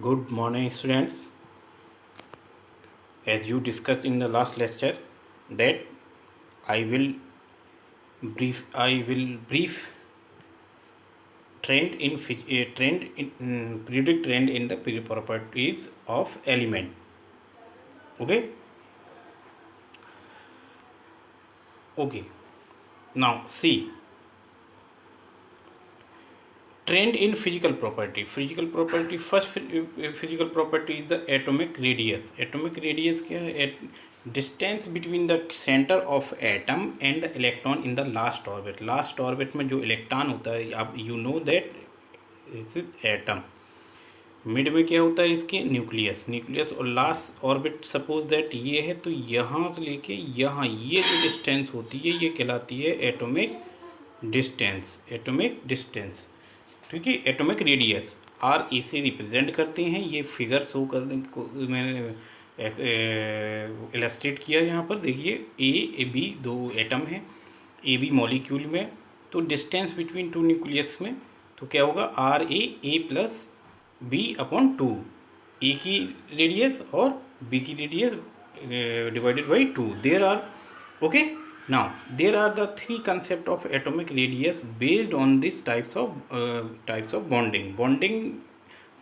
Good morning, students. As you discussed in the last lecture, that I will brief predict trend in the properties of element. Okay. Okay. Now see trend in physical property. First physical property is the atomic radius. Atomic radius क्या है? Distance between the centre of atom and the electron in the last orbit. Last orbit में जो electron होता है, आप you know that is atom. Mid में क्या होता है इसके? न्यूक्लियस. और लास्ट ऑर्बिट सपोज दैट ये है, तो यहाँ से लेके यहाँ ये जो डिस्टेंस होती है ये कहलाती है एटॉमिक डिस्टेंस. ठीक है. एटॉमिक रेडियस आर इसे रिप्रेजेंट करते हैं. ये फिगर शो करने को मैंने इलस्ट्रेट किया यहाँ पर. देखिए ए बी दो एटम है, ए बी मॉलिक्यूल में, तो डिस्टेंस बिटवीन टू न्यूक्लियस में तो क्या होगा? R A plus B upon two. A की रेडियस और बी की radius divided by two. There are okay. Now there are the three concept of atomic radius based on this types of bonding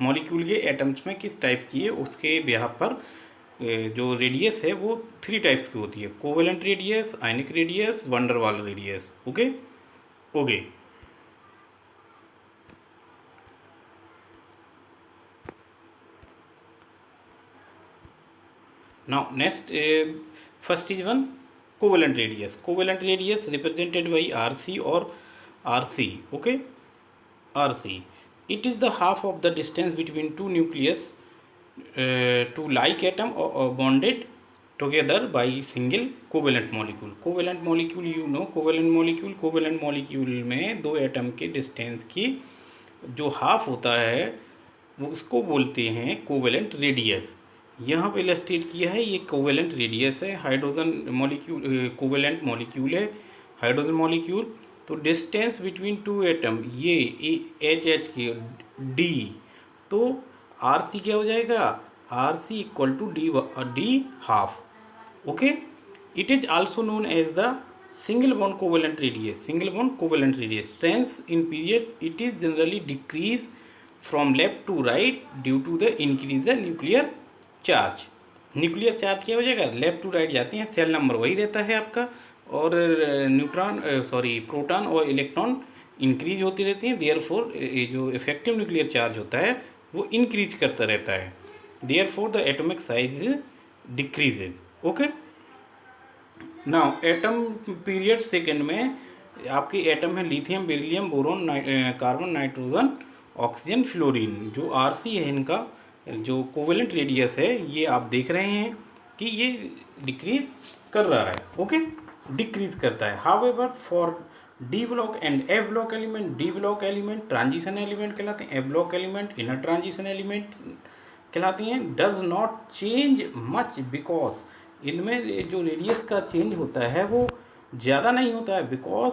molecule के atoms में किस type की है उसके behalf पर जो रेडियस है वो थ्री टाइप्स की होती है. Covalent radius, ionic radius, wonder वाल radius. Okay. Now next first is one covalent radius. Covalent radius represented by RC or RC. Okay, RC. It is the half of the distance between two nucleus, two like atom or bonded together by single covalent molecule. Covalent molecule you know, covalent molecule में दो atom के distance की जो half होता है वो उसको बोलते हैं कोवेलेंट रेडियस. यहाँ पे इलस्ट्रेट किया है, ये कोवेलेंट रेडियस है. हाइड्रोजन मॉलिक्यूल कोवेलेंट मॉलिक्यूल है, हाइड्रोजन मॉलिक्यूल. तो डिस्टेंस बिटवीन टू एटम ये एच की डी, तो आर सी क्या हो जाएगा? R C equal to D half. Okay. It is also known as the single bond covalent radius. Strength in period it is generally decrease from left to right due to the increase the nuclear charge. Nuclear charge क्या हो जाएगा? Left to right जाते हैं, cell number वही रहता है आपका, और प्रोटॉन और इलेक्ट्रॉन इंक्रीज होती रहती हैं. देयरफॉर जो इफेक्टिव न्यूक्लियर चार्ज होता है वो इंक्रीज करता रहता है. Therefore the atomic size decreases. Okay. Now atom period second में आपके एटम है lithium, beryllium, boron, carbon, nitrogen, oxygen, fluorine. जो आरसी है इनका जो कोवेलेंट रेडियस है ये आप देख रहे हैं कि ये डिक्रीज कर रहा है. ओके, डिक्रीज करता है. However for D block and F block element, D block element transition element कहलाते हैं, F block element inner transition element कहलाती हैं. Does not change much because इनमें जो रेडियस का चेंज होता है वो ज़्यादा नहीं होता है. Because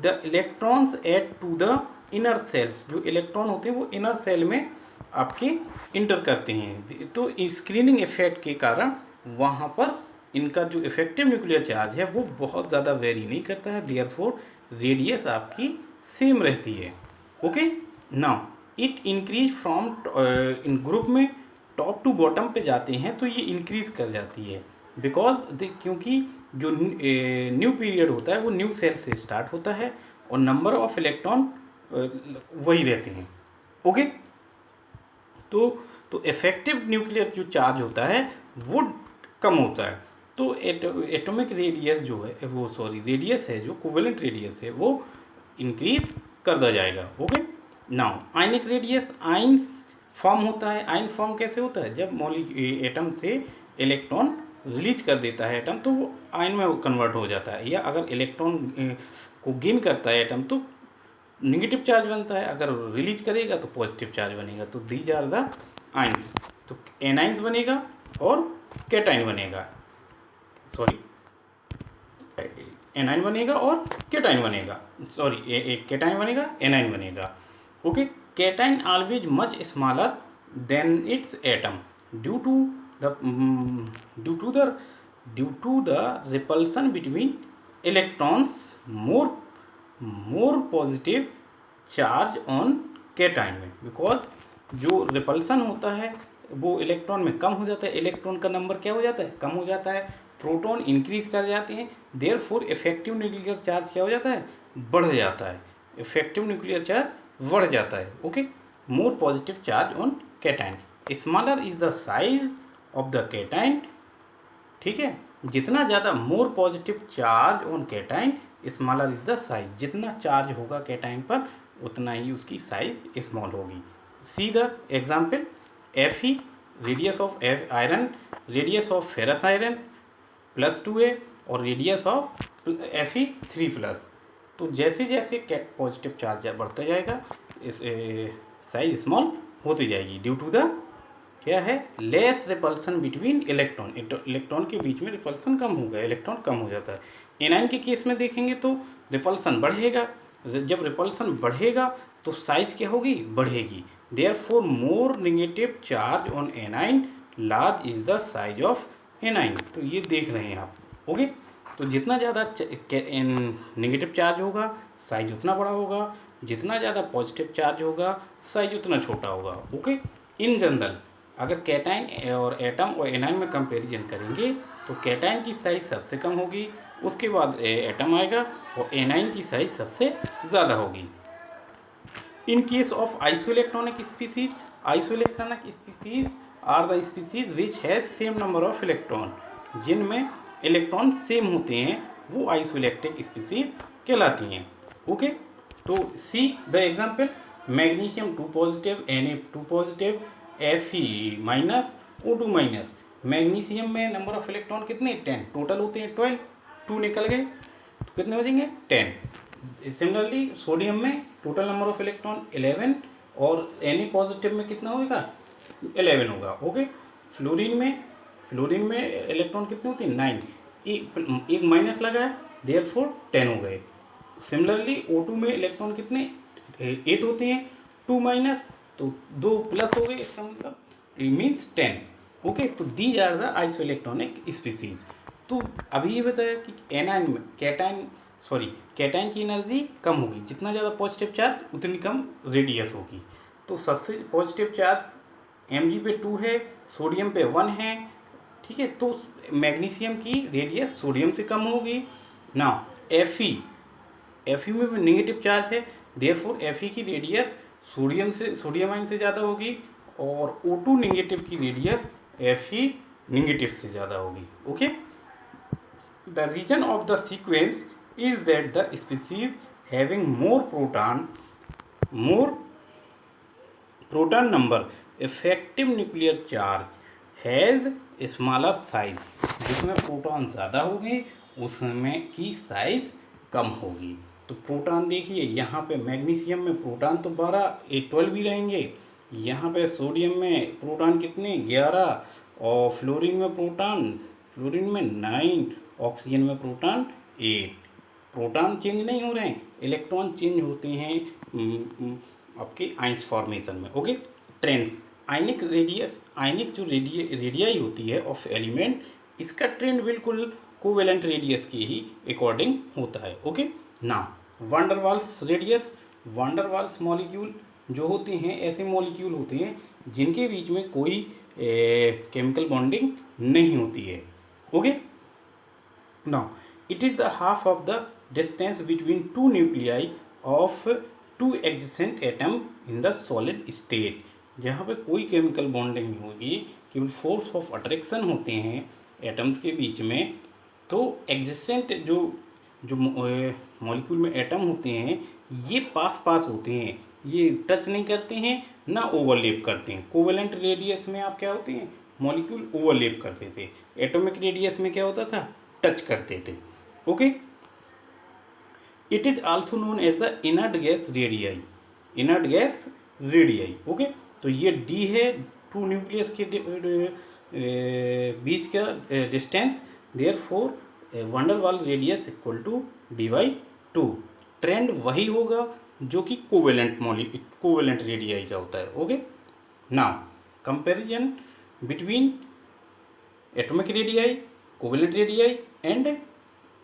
the electrons add to the inner shells. जो इलेक्ट्रॉन होते हैं वो इनर सेल में आपके इंटर करते हैं, तो स्क्रीनिंग इफेक्ट के कारण वहाँ पर इनका जो इफेक्टिव न्यूक्लियर चार्ज है वो बहुत ज़्यादा वेरी नहीं करता है. देयरफॉर रेडियस आपकी सेम रहती है. Okay. Now it increase from in group में टॉप टू बॉटम पे जाते हैं तो ये इंक्रीज कर जाती है. बिकॉज क्योंकि जो न्यू पीरियड होता है वो न्यू सेल से स्टार्ट होता है और नंबर ऑफ इलेक्ट्रॉन वही रहते हैं. ओके. तो इफेक्टिव न्यूक्लियर जो चार्ज होता है वो कम होता है. तो एटॉमिक रेडियस जो है वो रेडियस है जो कोवेलेंट रेडियस है वो इंक्रीज करता जाएगा. Okay. Now ionic radius, ion form होता है. आयन फॉर्म कैसे होता है? जब एटम से इलेक्ट्रॉन रिलीज कर देता है एटम तो वो आयन में कन्वर्ट हो जाता है, या अगर इलेक्ट्रॉन को गेन करता है एटम तो निगेटिव चार्ज बनता है, अगर रिलीज करेगा तो पॉजिटिव चार्ज बनेगा. तो दीज आर द आइंस. तो एनाइंस बनेगा और कैटाइन बनेगा. एनाइन बनेगा और कैटाइन बनेगा. कैटाइन बनेगा, एनाइन बनेगा. Okay. Cation always much smaller than its atom due to the due to the due to the repulsion between electrons, more positive charge on cation में, because जो repulsion होता है वो इलेक्ट्रॉन में कम हो जाता है, इलेक्ट्रॉन का नंबर क्या हो जाता है, कम हो जाता है, प्रोटॉन इंक्रीज कर जाते हैं, देयरफॉर इफेक्टिव न्यूक्लियर चार्ज क्या हो जाता है, बढ़ जाता है, इफेक्टिव न्यूक्लियर चार्ज बढ़ जाता है। Okay, more positive charge on cation, smaller is the size of the cation. ठीक है, जितना ज़्यादा more positive charge on cation smaller is the size, जितना चार्ज होगा कैटायन पर उतना ही उसकी साइज स्मॉल होगी। सी the example, Fe radius of iron, radius of ferrous iron +2a और रेडियस ऑफ Fe 3+। तो जैसे जैसे पॉजिटिव चार्ज बढ़ता जाएगा इस साइज स्मॉल होती जाएगी ड्यू टू द क्या है, less repulsion between electron, electron के बीच में रिपल्सन कम हो गया, इलेक्ट्रॉन कम हो जाता है। एनायन के केस में देखेंगे तो रिपल्सन बढ़ेगा, जब रिपल्सन बढ़ेगा तो साइज क्या होगी, बढ़ेगी, therefore more negative charge on anion, large is the size of anion. तो ये देख रहे हैं आप। ओके, तो जितना ज़्यादा नेगेटिव चार्ज होगा साइज उतना बड़ा होगा, जितना ज़्यादा पॉजिटिव चार्ज होगा साइज उतना छोटा होगा। ओके, इन जनरल अगर कैटायन और एटम और एनायन में कंपैरिजन करेंगे तो कैटायन की साइज सबसे कम होगी, उसके बाद एटम आएगा और एनायन की साइज सबसे ज़्यादा होगी। In case of isoelectronic species, isoelectronic species are the species which has same number of electron, जिनमें इलेक्ट्रॉन सेम होते हैं वो आइसोइलेक्ट्रिक स्पीसीज कहलाती हैं। ओके, तो see the example, magnesium 2 positive, Na 2 positive, Fe- O2-। Magnesium में number of electron कितने, 10 total होते हैं, 12, 2 निकल गए तो कितने हो जाएंगे, 10। सिमिलरली सोडियम में टोटल नंबर ऑफ इलेक्ट्रॉन 11 और Na पॉजिटिव में कितना होगा, 11 होगा। ओके, फ्लोरीन में इलेक्ट्रॉन कितने होते हैं, 9, एक माइनस लगा है देयरफॉर 10 हो गए। सिमिलरली O2 में इलेक्ट्रॉन कितने, 8 होते हैं, 2 माइनस तो 2 प्लस हो गए, इसका मतलब मीन्स 10। ओके, तो these are the isoelectronic species. तो अभी ये बताया कि एनायन में कैटायन की एनर्जी कम होगी, जितना ज़्यादा पॉजिटिव चार्ज उतनी कम रेडियस होगी। तो सबसे पॉजिटिव चार्ज Mg पे 2 है, सोडियम पे 1 है। ठीक है, तो मैग्नीशियम की रेडियस सोडियम से कम होगी ना। Fe में नेगेटिव चार्ज है, देयरफॉर Fe की रेडियस सोडियम आयन से ज़्यादा होगी और O2 नेगेटिव की रेडियस Fe नेगेटिव से ज़्यादा होगी। Okay, the reason of the sequence is that the species having more proton number effective nuclear charge has smaller size, जिसमें प्रोटॉन ज़्यादा होंगे उसमें की साइज कम होगी। तो प्रोटॉन देखिए यहाँ पे मैग्नीशियम में प्रोटॉन तो 12 ही रहेंगे, यहाँ पे सोडियम में प्रोटॉन कितने, 11 और फ्लोरीन में 9, ऑक्सीजन में प्रोटॉन 8। प्रोटॉन चेंज नहीं हो रहे हैं, इलेक्ट्रॉन चेंज होते हैं आपके आइंस फॉर्मेशन में। ओके, ट्रेंड्स, आयनिक जो रेडियाई होती है ऑफ एलिमेंट, इसका ट्रेंड बिल्कुल कोवेलेंट रेडियस के ही अकॉर्डिंग होता है। ओके, नाउ वान डर वाल्स मॉलिक्यूल जो होते हैं, ऐसे मॉलिक्यूल होते हैं जिनके बीच में कोई केमिकल बॉन्डिंग नहीं होती है। Okay, now it is the half of the distance between 2 nuclei of 2 adjacent atom in the solid state, जहाँ पे कोई केमिकल बॉन्डिंग नहीं होगी, केवल फोर्स ऑफ अट्रैक्शन होते हैं एटम्स के बीच में। तो एडजेसेंट जो मॉलिक्यूल में एटम होते हैं ये पास होते हैं, ये टच नहीं करते हैं ना ओवरलैप करते हैं। कोवेलेंट रेडियस में आप क्या होते हैं, मॉलिक्यूल ओवरलैप करते थे, एटॉमिक रेडियस में क्या होता था, टच करते थे। Okay, it is also known as the inert gas radii. Okay, तो ये डी है 2 न्यूक्लियस के बीच का डिस्टेंस, देयरफॉर वान डर वाल radius equal to D/2। Trend वही होगा जो कि कोवेलेंट रेडियाई का होता है। Okay, now comparison between atomic radii, covalent radii and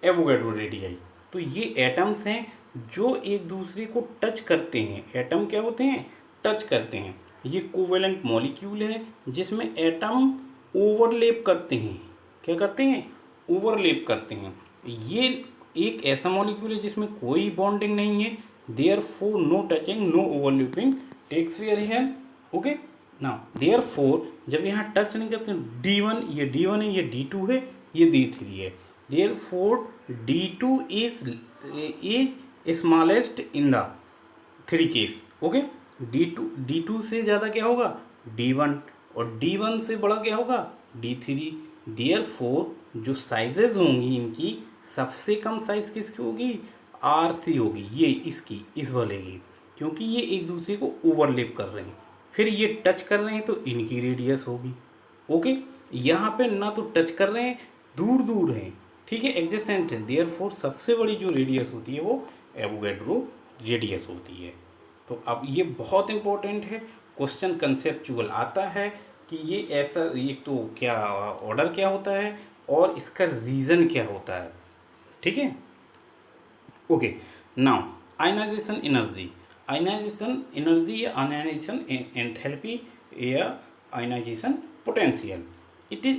Avogadro radii. तो ये एटम्स हैं जो एक दूसरे को टच करते हैं। एटम क्या होते हैं? टच करते हैं। ये कोवेलेंट मॉलिक्यूल है जिसमें एटम ओवरलैप करते हैं। क्या करते हैं? ओवरलैप करते हैं। ये एक ऐसा मॉलिक्यूल है जिसमें कोई बॉन्डिंग नहीं है, therefore no touching, no overlapping takes place here. Okay, now therefore जब यहाँ टच नहीं करते, D1 ये D1 है, ये D2 है, ये D3 है, therefore D2 is smallest in the three case. Okay, D2 से ज़्यादा क्या होगा? D1, और D1 से बड़ा क्या होगा? D3। देयरफॉर जो साइजेज होंगी इनकी, सबसे कम साइज किसकी होगी? RC होगी, ये इसकी, इस वाले की, क्योंकि ये एक दूसरे को ओवरलैप कर रहे हैं। फिर ये टच कर रहे हैं तो इनकी रेडियस होगी। ओके, यहाँ पे ना तो टच कर रहे हैं, दूर दूर हैं, ठीक है, एडजेसेंट है। देयरफॉर सबसे बड़ी जो रेडियस होती है वो एवोगैड्रो रेडियस होती है। तो अब ये बहुत इंपॉर्टेंट है, क्वेश्चन कंसेप्चुअल आता है कि ये ऐसा, एक तो क्या ऑर्डर क्या होता है और इसका रीज़न क्या होता है, ठीक है। Okay, now ionization energy. Ionization energy या आयनाइजेशन एंथैल्पी या ionization potential, it is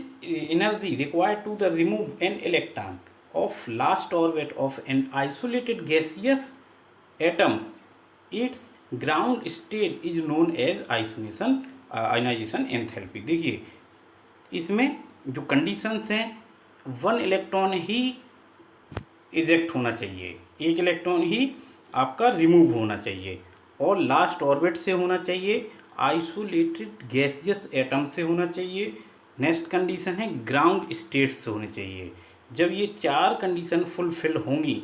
energy required to the remove an electron of last orbit of an isolated gaseous atom. Its ground state is known as ionization enthalpy। देखिए इसमें जो conditions हैं, 1 electron ही eject होना चाहिए, 1 electron ही आपका remove होना चाहिए, और लास्ट ऑर्बिट से होना चाहिए, आइसोलेटेड गैसियस एटम से होना चाहिए। नेक्स्ट कंडीशन है ग्राउंड स्टेट से होनी चाहिए। जब ये 4 कंडीशन फुलफिल होंगी,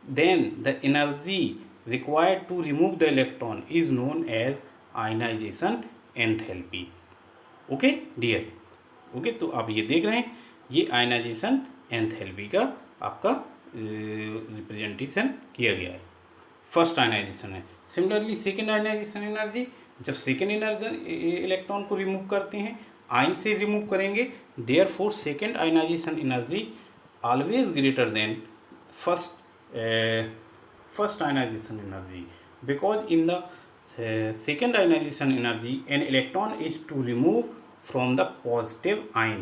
then the energy required to remove the electron is known as ionization enthalpy. Okay dear, okay, तो आप ये देख रहे हैं, ये आयनाइजेशन एंथैल्पी का आपका रिप्रेजेंटेशन किया गया है। फर्स्ट आयनाइजेशन है। सिमिलरली सेकेंड आयनाइजेशन एनर्जी, जब सेकेंड इलेक्ट्रॉन को रिमूव करते हैं, आयन से रिमूव करेंगे, therefore second ionization energy always greater than first ionization energy, because in the second ionization energy an electron is to remove from the positive ion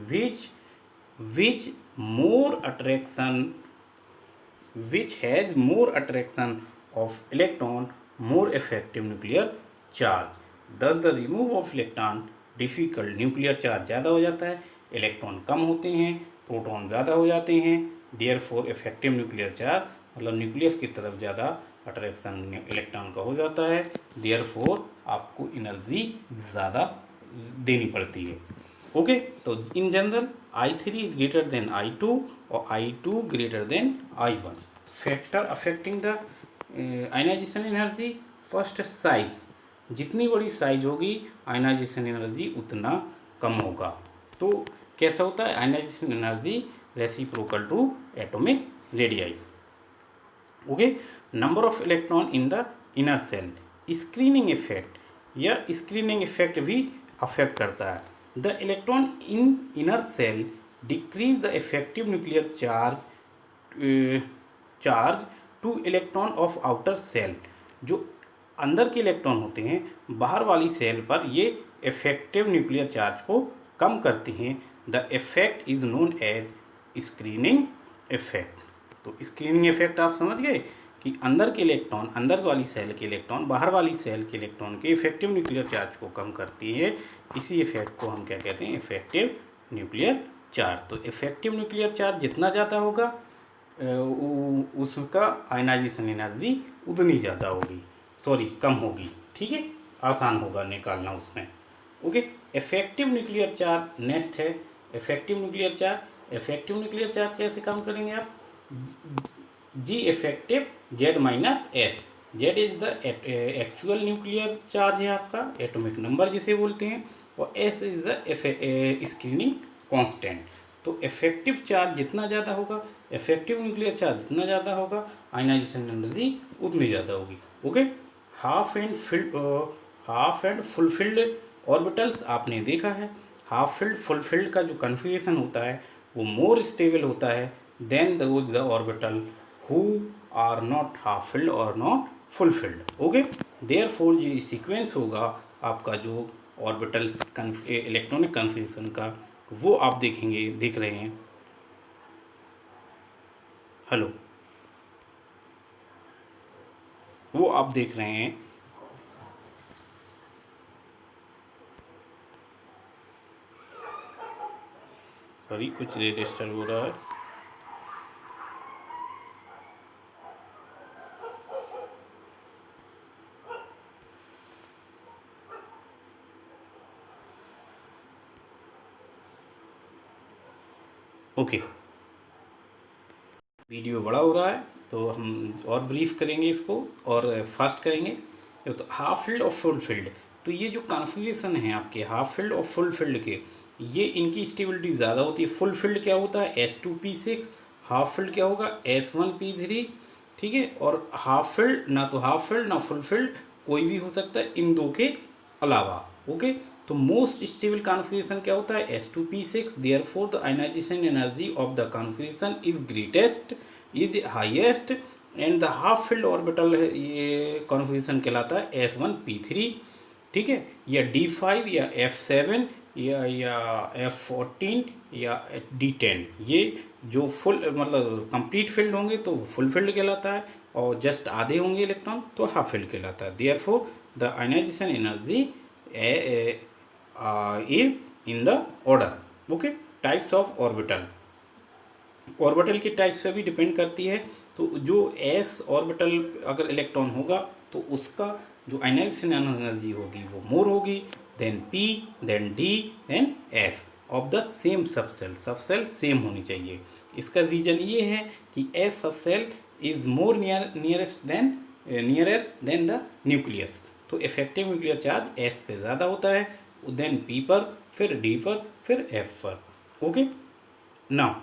which has more attraction of electron, more effective nuclear charge। thus the remove of electron difficult, nuclear charge ज़्यादा हो जाता है, electron कम होते हैं, proton ज़्यादा हो जाते हैं, देयरफॉर इफेक्टिव न्यूक्लियर चार्ज मतलब न्यूक्लियस की तरफ ज़्यादा अट्रैक्शन इलेक्ट्रॉन का हो जाता है, देयरफॉर आपको एनर्जी ज़्यादा देनी पड़ती है। ओके, तो in general I3 is greater than I2 और I2 greater than I1। Factor affecting the ionization energy, first size, जितनी बड़ी साइज होगी आयनाइजेशन एनर्जी उतना कम होगा। तो कैसा होता है ionization energy? Reciprocal to atomic radii. Okay, number of electron in the inner shell, screening effect, या स्क्रीनिंग इफेक्ट भी अफेक्ट करता है। The electron in inner shell decrease the effective nuclear charge to electron of outer shell. जो अंदर के electron होते हैं बाहर वाली सेल पर, ये इफेक्टिव न्यूक्लियर चार्ज को कम करते हैं। The effect is known as screening effect. तो स्क्रीनिंग इफेक्ट आप समझ गए कि अंदर के इलेक्ट्रॉन, अंदर वाली सेल के इलेक्ट्रॉन बाहर वाली सेल के इलेक्ट्रॉन के इफेक्टिव न्यूक्लियर चार्ज को कम करती है। इसी इफेक्ट को हम क्या कहते हैं? Effective nuclear charge. तो इफेक्टिव न्यूक्लियर चार्ज जितना ज़्यादा होगा उसका आयनाइजेशन एनर्जी उतनी ज़्यादा होगी, सॉरी कम होगी, ठीक है, आसान होगा निकालना उसमें। Okay, effective nuclear charge next है। Effective nuclear charge, effective nuclear charge कैसे काम करेंगे आप? Z effective Z minus S, Z is the actual nuclear charge है आपका, एटॉमिक नंबर जिसे बोलते हैं, और S is the screening constant. तो इफेक्टिव चार्ज जितना ज़्यादा होगा, इफेक्टिव न्यूक्लियर चार्ज जितना ज़्यादा होगा, आयनाइजेशन एनर्जी उतनी ज़्यादा होगी। Okay, half and fulfilled orbitals आपने देखा है हाफ फिल्ड फुल फिल्ड का जो कन्फिग्रेशन होता है वो मोर स्टेबल होता है then the orbital who are not half filled और not full filled. Okay, therefore ये सीक्वेंस होगा आपका जो ऑर्बिटल इलेक्ट्रॉनिक कन्फिग्रेशन का, वो आप देखेंगे, देख रहे हैं। हेलो, वो आप देख रहे हैं। सॉरी, कुछ डिस्टर्ब हो रहा है। ओके, वीडियो बड़ा हो रहा है तो हम और ब्रीफ करेंगे इसको और फास्ट करेंगे। तो हाफ फील्ड और फुल फील्ड, तो ये जो कॉन्फ़िगरेशन है आपके हाफ फील्ड और फुल फील्ड के, ये इनकी स्टेबिलिटी ज़्यादा होती है। फुल फील्ड क्या होता है S2P6, हाफ फील्ड क्या होगा S1P3, ठीक है। और हाफ फील्ड ना तो हाफ फील्ड ना फुल फील्ड, कोई भी हो सकता है इन दो के अलावा। ओके, तो मोस्ट स्टेबल कॉन्फ़िगरेशन क्या होता है S2P6, therefore the ionization energy of the configuration is greatest, is highest, and the half filled orbital ये कॉन्फ़िगरेशन कहलाता है S1P3, ठीक है। या D5 या F7 या F14 या D10, ये जो फुल मतलब कंप्लीट फील्ड होंगे तो फुल फील्ड कहलाता है, और जस्ट आधे होंगे इलेक्ट्रॉन तो हाफ फील्ड कहलाता है। Therefore the ionization energy is in the order. Okay, types of orbital, orbital की टाइप से भी डिपेंड करती है। तो जो एस ऑर्बिटल अगर इलेक्ट्रॉन होगा तो उसका जो आयनाइजेशन एनर्जी होगी वो मोर होगी then P, then D, then F of the same subshell. Subshell same होनी चाहिए। इसका रीजन ये है कि S subshell is more nearer than the nucleus, तो इफेक्टिव न्यूक्लियर चार्ज एस पे ज़्यादा होता है, देन पी पर, फिर डी पर, फिर एफ पर। ओके, नाउ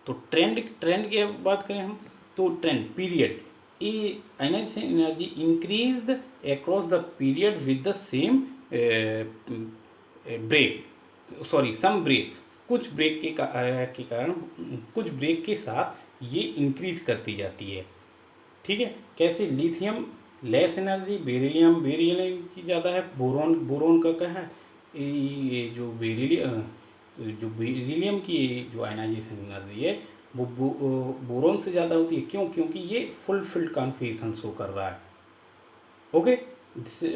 तो ट्रेंड की बात करें हम, तो ट्रेंड पीरियड, ये ionization energy increase across the period with the same break, sorry some break, कुछ ब्रेक के कारण, कुछ ब्रेक के साथ ये इंक्रीज करती जाती है, ठीक है। कैसे, लिथियम लेस एनर्जी, बेरिलियम की ज़्यादा है, बोरोन का क्या है, ये जो बेरिलियम की जो आयनाइजेशन एनर्जी है वो बोरोन से ज़्यादा होती है। क्यों? क्योंकि ये फुल फील्ड कॉन्फ़िगरेशन शो कर रहा है। ओके,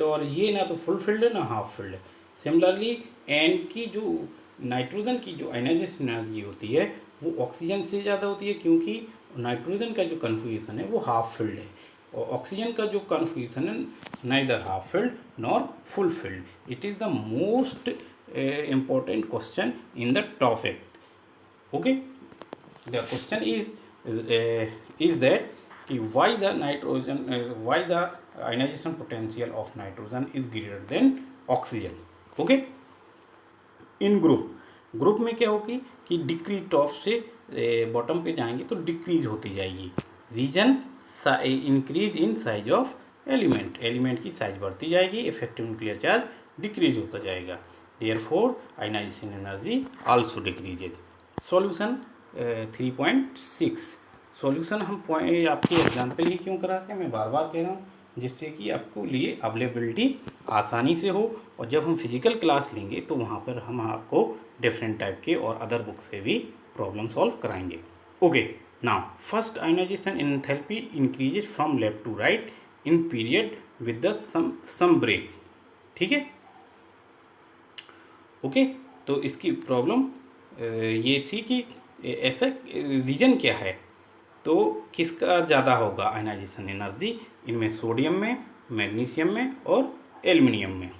और ये ना तो फुल फील्ड है ना हाफ फील्ड है। सिमिलरली एन की जो नाइट्रोजन की जो आयनाइजेशन एनर्जी होती है वो ऑक्सीजन से ज़्यादा होती है, क्योंकि नाइट्रोजन का जो कॉन्फ़िगरेशन है वो हाफ फील्ड है, और ऑक्सीजन का जो कॉन्फ़िगरेशन है neither half field nor full field. It is the most important question in the topic. Okay, the question is that why the nitrogen why the ionization potential of nitrogen is greater than oxygen. Okay, in group में क्या होगी कि decrease top से bottom पे जाएंगे तो decrease होती जाएगी। Reason, increase in size of element की साइज बढ़ती जाएगी, इफेक्टिव न्यूक्लियर चार्ज डिक्रीज होता जाएगा। Therefore, ionization energy also decreases. Solution 3.6. Solution हम पॉइंट आपके एग्जाम्पल ही क्यों कराते हैं, मैं बार बार कह रहा हूँ, जिससे कि आपको लिए अवेलेबिलिटी आसानी से हो, और जब हम फिजिकल क्लास लेंगे तो वहाँ पर हम आपको डिफरेंट टाइप के और अदर बुक से भी प्रॉब्लम सॉल्व कराएंगे। Okay, now first ionization enthalpy increases from left to right in period with the some break, ठीक है। ओके, तो इसकी प्रॉब्लम ये थी कि ऐसा रीजन क्या है, तो किसका ज़्यादा होगा आयनाइजेशन एनर्जी, इनमें सोडियम में, मैग्नीशियम में और एल्युमिनियम में।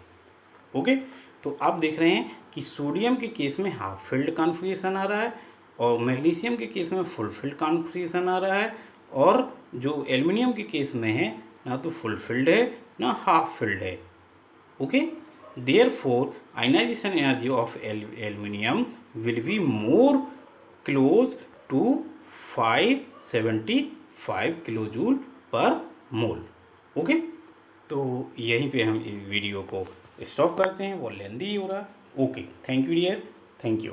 ओके, तो आप देख रहे हैं कि सोडियम के केस में हाफ फील्ड कॉन्फ़िगरेशन आ रहा है, और मैग्नीशियम के केस में फुल फील्ड कॉन्फ़िगरेशन आ रहा है, और जो एल्युमिनियम के केस में है ना तो फुल फील्ड है ना हाफ फील्ड है। Okay, therefore ionization energy of aluminium will be more close to 575 kilojoule पर मोल। ओके, तो यहीं पे हम इस वीडियो को स्टॉप करते हैं, वो लेंदी ही हो रहा है। Okay, thank you dear, thank you.